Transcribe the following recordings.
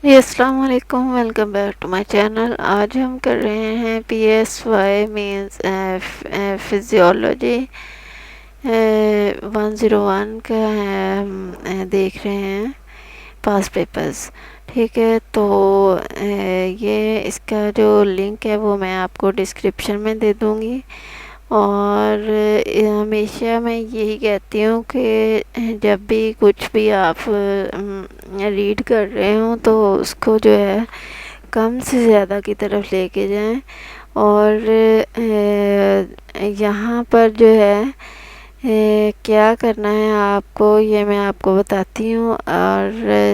جی السلام علیکم، welcome back to my channel. آج ہم کر رہے ہیں P S Y means physiology 101 کا ہم دیکھ رہے ہیں پاس پیپرز۔ ٹھیک ہے، تو یہ اس کا جو لنک ہے وہ میں آپ کو ڈسکرپشن میں دے دوں گی، اور ہمیشہ میں یہی کہتی ہوں کہ جب بھی کچھ بھی آپ ریڈ کر رہے ہوں تو اس کو جو ہے کم سے زیادہ کی طرف لے کے جائیں، اور یہاں پر جو ہے کیا کرنا ہے آپ کو یہ میں آپ کو بتاتی ہوں۔ اور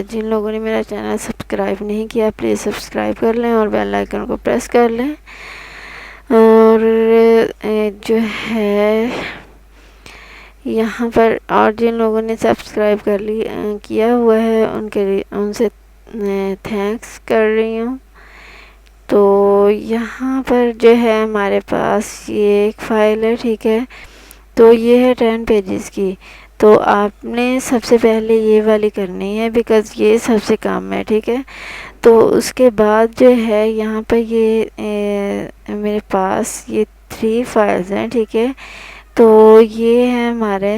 جن لوگوں نے میرا چینل سبسکرائب نہیں کیا پلیز سبسکرائب کر لیں اور بیل آئیکن کو پریس کر لیں، اور جو ہے یہاں پر اور جن لوگوں نے سبسکرائب کیا ہوا ہے ان سے تھینکس کر رہی ہوں۔ تو یہاں پر جو ہے ہمارے پاس یہ ایک فائل ہے، ٹھیک ہے، تو یہ ہے 10 پیجز کی۔ تو آپ نے سب سے پہلے یہ والی کرنی ہے بیکاز یہ سب سے کم ہے، ٹھیک ہے۔ تو اس کے بعد جو ہے یہاں پہ یہ میرے پاس یہ 3 فائلز ہیں، ٹھیک ہے۔ تو یہ ہیں ہمارے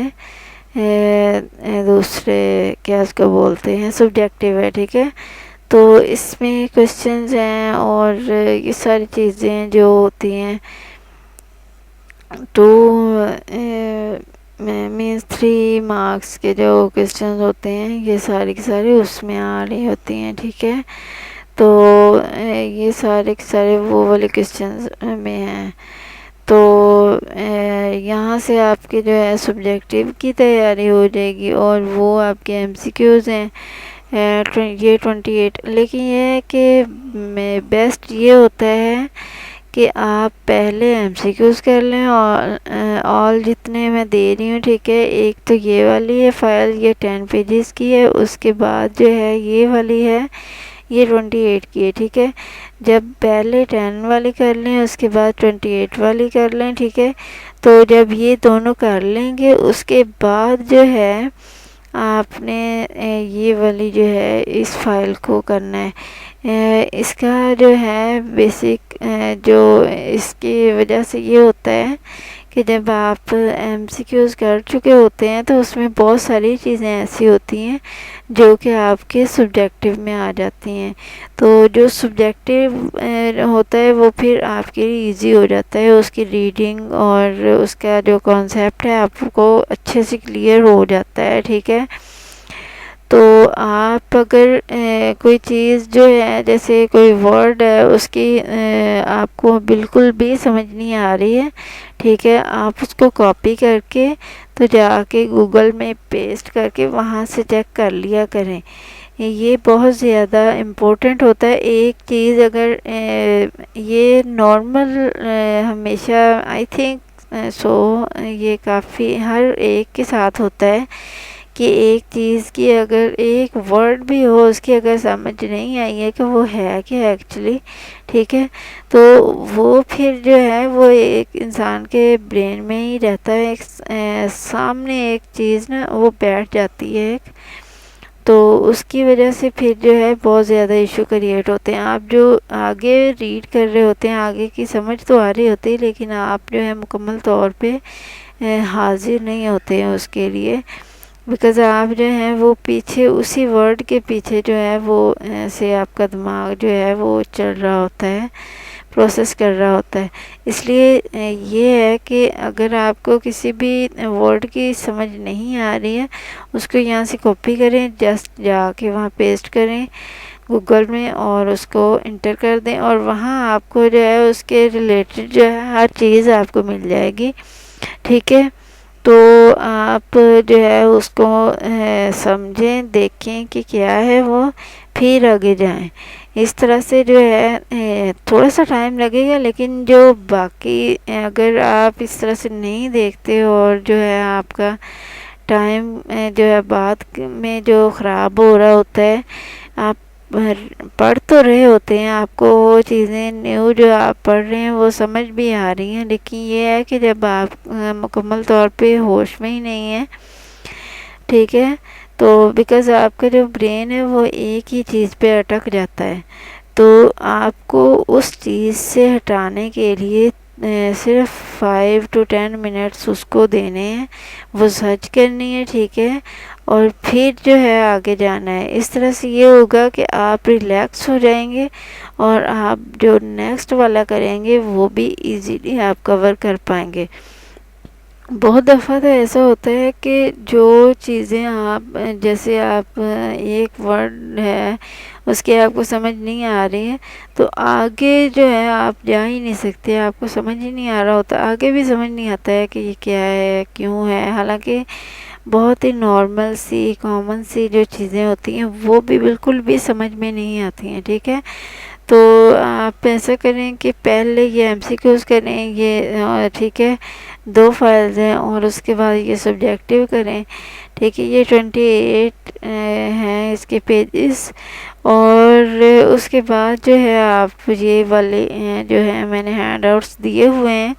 دوسرے کیا اس کو بولتے ہیں سبجیکٹیو ہے، ٹھیک ہے۔ تو اس میں کوشچنز ہیں اور یہ ساری چیزیں جو ہوتی ہیں ٹو مینس 3 مارکس کے جو کوشچنز ہوتے ہیں یہ ساری کی ساری اس میں آ رہی ہوتی ہیں، ٹھیک ہے۔ تو یہ سارے کے سارے وہ والے کوشچنز میں ہیں۔ تو یہاں سے آپ کے جو ہے سبجیکٹیو کی تیاری ہو جائے گی، اور وہ آپ کے ایم سی کیوز ہیں یہ 28۔ لیکن یہ ہے کہ بیسٹ یہ ہوتا ہے کہ آپ پہلے ایم سی کیوز کر لیں، اور جتنے میں دے رہی ہوں، ٹھیک ہے۔ ایک تو یہ والی ہے فائل، یہ 10 پیجز کی ہے، اس کے بعد جو ہے یہ والی ہے یہ 28 کی ہے، ٹھیک ہے۔ جب پہلے 10 والی کر لیں اس کے بعد 28 والی کر لیں، ٹھیک ہے۔ تو جب یہ دونوں کر لیں گے اس کے بعد جو ہے آپ نے یہ والی جو ہے اس فائل کو کرنا ہے۔ اس کا جو ہے بیسک جو اس کی وجہ سے یہ ہوتا ہے کہ جب آپ ایم سی کیوز کر چکے ہوتے ہیں تو اس میں بہت ساری چیزیں ایسی ہوتی ہیں جو کہ آپ کے سبجیکٹیو میں آ جاتی ہیں۔ تو جو سبجیکٹیو ہوتا ہے وہ پھر آپ کے لیے ایزی ہو جاتا ہے، اس کی ریڈنگ اور اس کا جو کانسیپٹ ہے آپ کو اچھے سے کلیئر ہو جاتا ہے، ٹھیک ہے۔ تو آپ اگر کوئی چیز جو ہے جیسے کوئی ورڈ ہے اس کی آپ کو بالکل بھی سمجھ نہیں آ رہی ہے، ٹھیک ہے، آپ اس کو کاپی کر کے تو جا کے گوگل میں پیسٹ کر کے وہاں سے چیک کر لیا کریں۔ یہ بہت زیادہ امپورٹنٹ ہوتا ہے۔ ایک چیز اگر یہ نارمل ہمیشہ آئی تھنک سو یہ کافی ہر ایک کے ساتھ ہوتا ہے کہ ایک چیز کی اگر ایک ورڈ بھی ہو اس کی اگر سمجھ نہیں آئی ہے کہ وہ ہے کیا ایکچولی، ٹھیک ہے، تو وہ پھر جو ہے وہ ایک انسان کے برین میں ہی رہتا ہے، ایک سامنے ایک چیز نا وہ بیٹھ جاتی ہے ایک، تو اس کی وجہ سے پھر جو ہے بہت زیادہ ایشو کریٹ ہوتے ہیں۔ آپ جو آگے ریڈ کر رہے ہوتے ہیں آگے کی سمجھ تو آ رہی ہوتی ہے لیکن آپ جو ہے مکمل طور پہ حاضر نہیں ہوتے ہیں اس کے لیے، بیکاز آپ جو ہیں وہ پیچھے اسی ورڈ کے پیچھے جو ہے وہ ایسے آپ کا دماغ جو ہے وہ چل رہا ہوتا ہے، پروسیس کر رہا ہوتا ہے۔ اس لیے یہ ہے کہ اگر آپ کو کسی بھی ورڈ کی سمجھ نہیں آ رہی ہے اس کو یہاں سے کاپی کریں، جسٹ جا کے وہاں پیسٹ کریں گوگل میں اور اس کو انٹر کر دیں، اور وہاں آپ کو جو ہے اس کے ریلیٹڈ جو ہے ہر چیز آپ کو مل جائے گی، ٹھیک ہے۔ تو آپ جو ہے اس کو سمجھیں، دیکھیں کہ کیا ہے وہ، پھر آگے جائیں۔ اس طرح سے جو ہے تھوڑا سا ٹائم لگے گا، لیکن جو باقی اگر آپ اس طرح سے نہیں دیکھتے اور جو ہے آپ کا ٹائم جو ہے بعد میں جو خراب ہو رہا ہوتا ہے، آپ پڑھ تو رہے ہوتے ہیں، آپ کو وہ چیزیں نیو جو آپ پڑھ رہے ہیں وہ سمجھ بھی آ رہی ہیں، لیکن یہ ہے کہ جب آپ مکمل طور پہ ہوش میں ہی نہیں ہیں، ٹھیک ہے، تو بیکاز آپ کا جو برین ہے وہ ایک ہی چیز پہ اٹک جاتا ہے، تو آپ کو اس چیز سے ہٹانے کے لیے صرف 5 to 10 منٹس اس کو دینے ہیں، وہ سرچ کرنی ہے، ٹھیک ہے، اور پھر جو ہے آگے جانا ہے۔ اس طرح سے یہ ہوگا کہ آپ ریلیکس ہو جائیں گے، اور آپ جو نیکسٹ والا کریں گے وہ بھی ایزیلی آپ کور کر پائیں گے۔ بہت دفعہ تو ایسا ہوتا ہے کہ جو چیزیں آپ جیسے آپ ایک ورڈ ہے اس کی آپ کو سمجھ نہیں آ رہی ہے، تو آگے جو ہے آپ جا ہی نہیں سکتے، آپ کو سمجھ ہی نہیں آ رہا ہوتا، آگے بھی سمجھ نہیں آتا ہے کہ یہ کیا ہے، کیوں ہے، حالانکہ بہت ہی نارمل سی کامن سی جو چیزیں ہوتی ہیں وہ بھی بالکل بھی سمجھ میں نہیں آتی ہیں، ٹھیک ہے۔ تو آپ ایسا کریں کہ پہلے یہ ایم سی کیوز کریں، یہ ٹھیک ہے، 2 فائلز ہیں، اور اس کے بعد یہ سبجیکٹیو کریں، ٹھیک ہے، یہ 28 ہیں اس کے پیجز، اور اس کے بعد جو ہے آپ یہ والے جو ہے میں نے ہینڈ آؤٹس دیے ہوئے ہیں،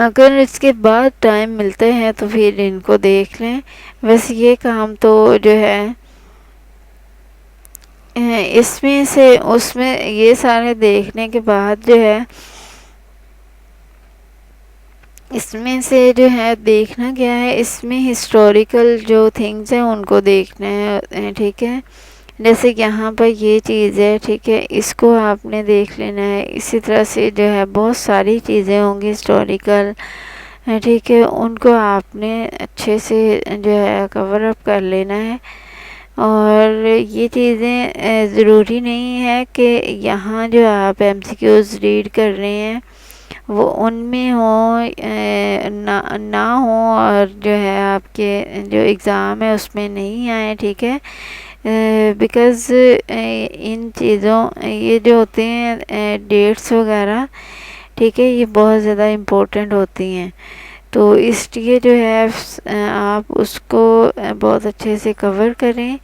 اگر اس کے بعد ٹائم ملتے ہیں تو پھر ان کو دیکھ لیں۔ ویسے یہ کام تو جو ہے اس میں سے اس میں یہ سارے دیکھنے کے بعد جو ہے اس میں سے جو ہے دیکھنا کیا ہے، اس میں ہسٹوریکل جو تھنگس ہیں ان کو دیکھنا ہے، ٹھیک ہے، جیسے یہاں پر یہ چیز ہے، ٹھیک ہے، اس کو آپ نے دیکھ لینا ہے۔ اسی طرح سے جو ہے بہت ساری چیزیں ہوں گی ہسٹوریکل، ٹھیک ہے، ان کو آپ نے اچھے سے جو ہے کور اپ کر لینا ہے۔ اور یہ چیزیں ضروری نہیں ہے کہ یہاں جو آپ ایم سی کیوز ریڈ کر رہے ہیں وہ ان میں ہوں نہ ہوں، اور جو ہے آپ کے جو ایگزام ہے اس میں نہیں آئے، ٹھیک ہے، بیکاز ان چیزوں یہ جو ہوتے ہیں ڈیٹس وغیرہ، ٹھیک ہے، یہ بہت زیادہ امپورٹنٹ ہوتی ہیں، تو اس لیے جو ہے آپ اس کو بہت اچھے سے کور کریں،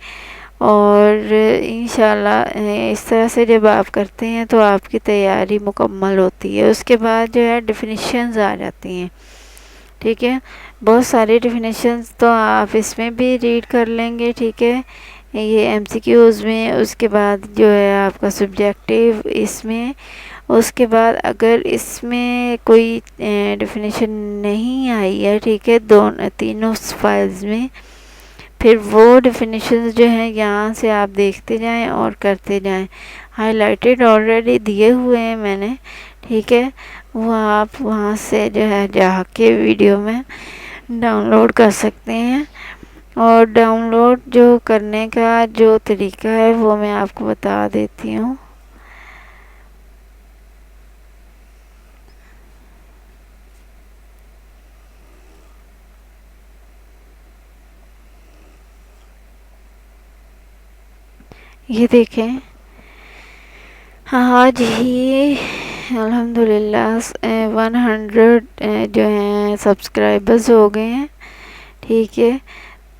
اور انشاءاللہ اس طرح سے جب آپ کرتے ہیں تو آپ کی تیاری مکمل ہوتی ہے۔ اس کے بعد جو ہے ڈیفینیشنز آ جاتی ہیں، ٹھیک ہے، بہت ساری ڈیفینیشنز تو آپ اس میں بھی ریڈ کر لیں گے، ٹھیک ہے، یہ ایم سی کیوز میں۔ اس کے بعد جو ہے آپ کا سبجیکٹیو اس میں، اس کے بعد اگر اس میں کوئی ڈیفینیشن نہیں آئی ہے، ٹھیک ہے، تینوں فائلز میں، پھر وہ ڈیفینیشنز جو ہیں یہاں سے آپ دیکھتے جائیں اور کرتے جائیں۔ ہائی لائٹڈ آلریڈی دیے ہوئے ہیں میں نے، ٹھیک ہے، وہ آپ وہاں سے جو ہے جا کے ویڈیو میں ڈاؤن لوڈ کر سکتے ہیں، اور ڈاؤن لوڈ جو کرنے کا جو طریقہ ہے وہ میں آپ کو بتا دیتی ہوں۔ یہ دیکھیں، آج ہی الحمدللہ 100 جو ہیں سبسکرائبرز ہو گئے ہیں، ٹھیک ہے،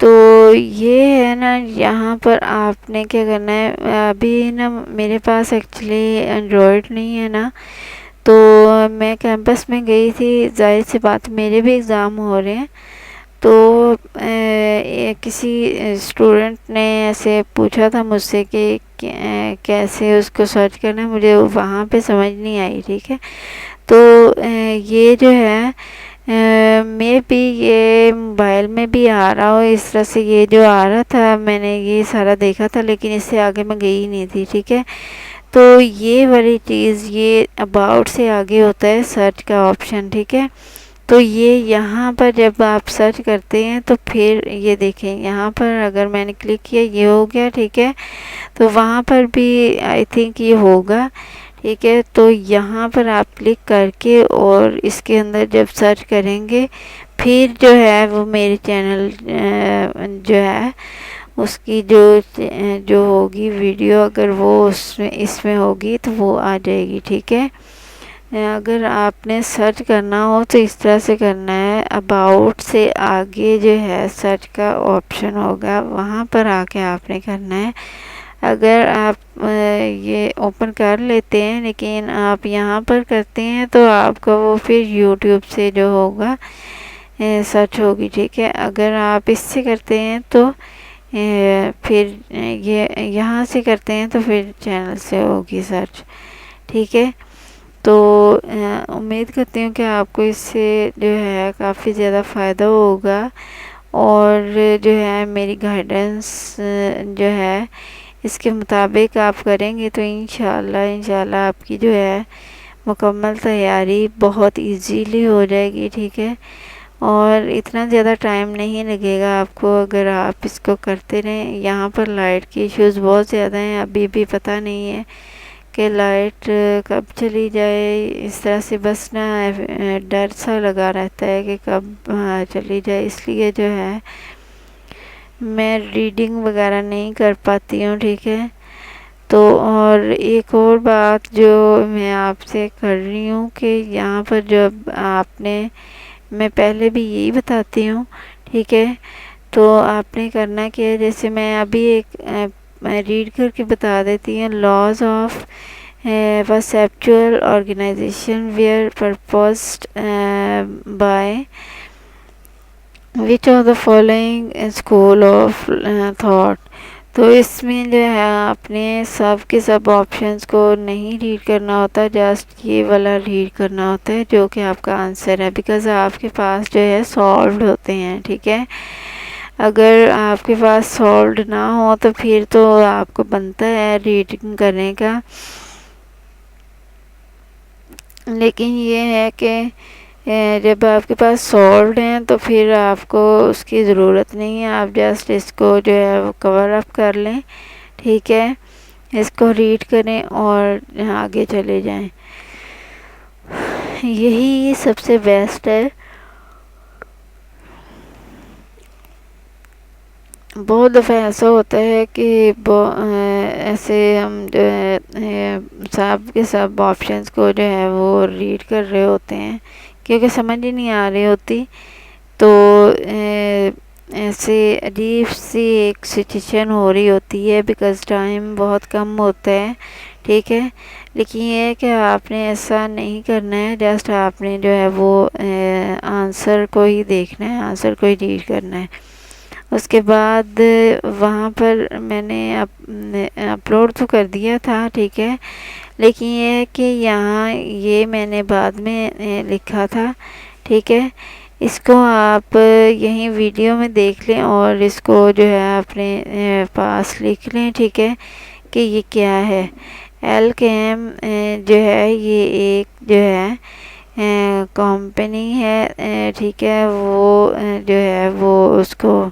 تو یہ ہے نا، یہاں پر آپ نے کیا کرنا ہے، ابھی نا میرے پاس ایکچولی اینڈرائڈ نہیں ہے نا، تو میں کیمپس میں گئی تھی، ظاہر سی بات میرے بھی ایگزام ہو رہے ہیں، تو کسی اسٹوڈنٹ نے ایسے پوچھا تھا مجھ سے کہ کیسے اس کو سرچ کرنا ہے، مجھے وہاں پہ سمجھ نہیں آئی، ٹھیک ہے، تو یہ جو ہے میں بھی یہ موبائل میں بھی آ رہا ہو اس طرح سے، یہ جو آ رہا تھا میں نے یہ سارا دیکھا تھا، لیکن اس سے آگے میں گئی نہیں تھی، ٹھیک ہے، تو یہ والی چیز یہ اباؤٹ سے آگے ہوتا ہے سرچ کا آپشن، ٹھیک ہے، تو یہ یہاں پر جب آپ سرچ کرتے ہیں تو پھر یہ دیکھیں یہاں پر اگر میں نے کلک کیا یہ ہو گیا، ٹھیک ہے، تو وہاں پر بھی آئی تھنک یہ ہوگا، ٹھیک ہے، تو یہاں پر آپ کلک کر کے اور اس کے اندر جب سرچ کریں گے پھر جو ہے وہ میرے چینل جو ہے اس کی جو ہوگی ویڈیو، اگر وہ اس میں ہوگی تو وہ آ جائے گی، ٹھیک ہے، اگر آپ نے سرچ کرنا ہو تو اس طرح سے کرنا ہے، اباؤٹ سے آگے جو ہے سرچ کا آپشن ہوگا، وہاں پر آ کے آپ نے کرنا ہے۔ اگر آپ یہ اوپن کر لیتے ہیں لیکن آپ یہاں پر کرتے ہیں تو آپ کا وہ پھر یوٹیوب سے جو ہوگا سرچ ہوگی، ٹھیک ہے۔ اگر آپ اس سے کرتے ہیں تو پھر یہ یہاں سے کرتے ہیں تو پھر چینل سے ہوگی سرچ، ٹھیک ہے۔ تو امید کرتی ہوں کہ آپ کو اس سے جو ہے کافی زیادہ فائدہ ہوگا، اور جو ہے میری گائیڈنس جو ہے اس کے مطابق آپ کریں گے تو انشاءاللہ آپ کی جو ہے مکمل تیاری بہت ایزیلی ہو جائے گی، ٹھیک ہے۔ اور اتنا زیادہ ٹائم نہیں لگے گا آپ کو اگر آپ اس کو کرتے رہیں۔ یہاں پر لائٹ کی ایشوز بہت زیادہ ہیں، ابھی بھی پتہ نہیں ہے کہ لائٹ کب چلی جائے، اس طرح سے بس نا ڈر سا لگا رہتا ہے کہ کب چلی جائے، اس لیے جو ہے میں ریڈنگ وغیرہ نہیں کر پاتی ہوں، ٹھیک ہے۔ تو اور ایک اور بات جو میں آپ سے کر رہی ہوں کہ یہاں پر جب آپ نے، میں پہلے بھی یہی بتاتی ہوں، ٹھیک ہے، تو آپ نے کرنا کیا ہے، جیسے میں ابھی ایک ریڈ کر کے بتا دیتی ہوں۔ Laws of perceptual organization were proposed by which of the following school of thought۔ تو اس میں جو ہے آپ نے سب کے سب آپشنس کو نہیں ریڈ کرنا ہوتا، جسٹ یہ والا ریڈ کرنا ہوتا ہے جو کہ آپ کا آنسر ہے، بیکاز آپ کے پاس جو ہے سالوڈ ہوتے ہیں، ٹھیک ہے۔ اگر آپ کے پاس سالوڈ نہ ہو تو پھر تو آپ کو بنتا ہے ریڈنگ کرنے کا، لیکن یہ ہے کہ جب آپ کے پاس سالوڈ ہیں تو پھر آپ کو اس کی ضرورت نہیں ہے، آپ جسٹ اس کو جو ہے وہ کور اپ کر لیں، ٹھیک ہے، اس کو ریڈ کریں اور آگے چلے جائیں، یہی سب سے بیسٹ ہے۔ بہت دفعہ ایسا ہوتا ہے کہ ایسے ہم جو ہے سب کے سب آپشنس کو جو ہے وہ ریڈ کر رہے ہوتے ہیں کیونکہ سمجھ ہی نہیں آ رہی ہوتی، تو ایسے عجیب سی ایک سچویشن ہو رہی ہوتی ہے بیکاز ٹائم بہت کم ہوتا ہے، ٹھیک ہے۔ لیکن یہ ہے کہ آپ نے ایسا نہیں کرنا ہے، جسٹ آپ نے جو ہے وہ آنسر کو ہی دیکھنا ہے، آنسر کو ہی ریڈ کرنا ہے۔ اس کے بعد وہاں پر میں نے اپلوڈ تو کر دیا تھا، ٹھیک ہے، لیکن یہ ہے کہ یہاں یہ میں نے بعد میں لکھا تھا، ٹھیک ہے۔ اس کو آپ یہیں ویڈیو میں دیکھ لیں اور اس کو جو ہے اپنے پاس لکھ لیں، ٹھیک ہے، کہ یہ کیا ہے۔ الکیم جو ہے یہ ایک جو ہے کمپنی ہے، ٹھیک ہے، وہ جو ہے وہ اس کو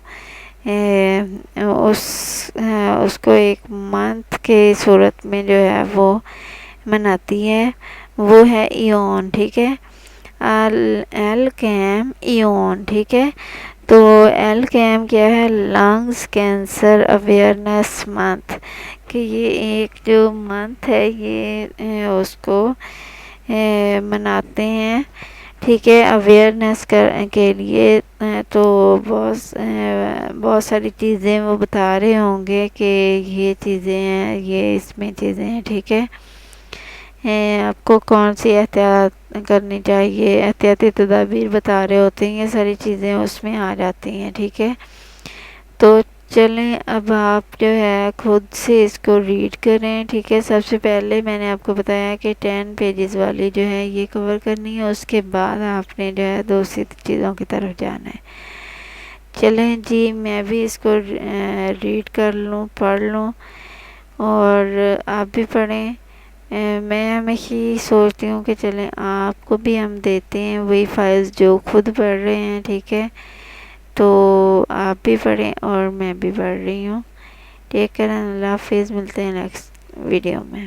اس کو ایک منتھ کے صورت میں جو ہے وہ مناتی ہے، وہ ہے ایون، ٹھیک ہے، الکیم ایون، ٹھیک ہے۔ تو الکیم کیا ہے، لنگز کینسر اویئرنیس منتھ، کہ یہ ایک جو منتھ ہے یہ اس کو مناتے ہیں، ٹھیک ہے، اویئرنیس کے لیے۔ تو بہت ساری چیزیں وہ بتا رہے ہوں گے کہ یہ چیزیں ہیں، یہ اس میں چیزیں ہیں، ٹھیک ہے۔ آپ کو کون سی احتیاط کرنی چاہیے، احتیاطی تدابیر بتا رہے ہوتے ہیں، یہ ساری چیزیں اس میں آ جاتی ہیں، ٹھیک ہے۔ تو چلیں اب آپ جو ہے خود سے اس کو ریڈ کریں، ٹھیک ہے۔ سب سے پہلے میں نے آپ کو بتایا کہ 10 پیجز والی جو ہے یہ کور کرنی ہے، اس کے بعد آپ نے جو ہے دوسری چیزوں کی طرف جانا ہے۔ چلیں جی، میں بھی اس کو ریڈ کر لوں، پڑھ لوں، اور آپ بھی پڑھیں۔ میں ہمیشہ ہی سوچتی ہوں کہ چلیں آپ کو بھی ہم دیتے ہیں وہی فائلز جو خود پڑھ رہے ہیں، ٹھیک ہے، تو آپ بھی پڑھیں اور میں بھی پڑھ رہی ہوں۔ ٹیک کیئر، اللہ حافظ، ملتے ہیں نیکسٹ ویڈیو میں۔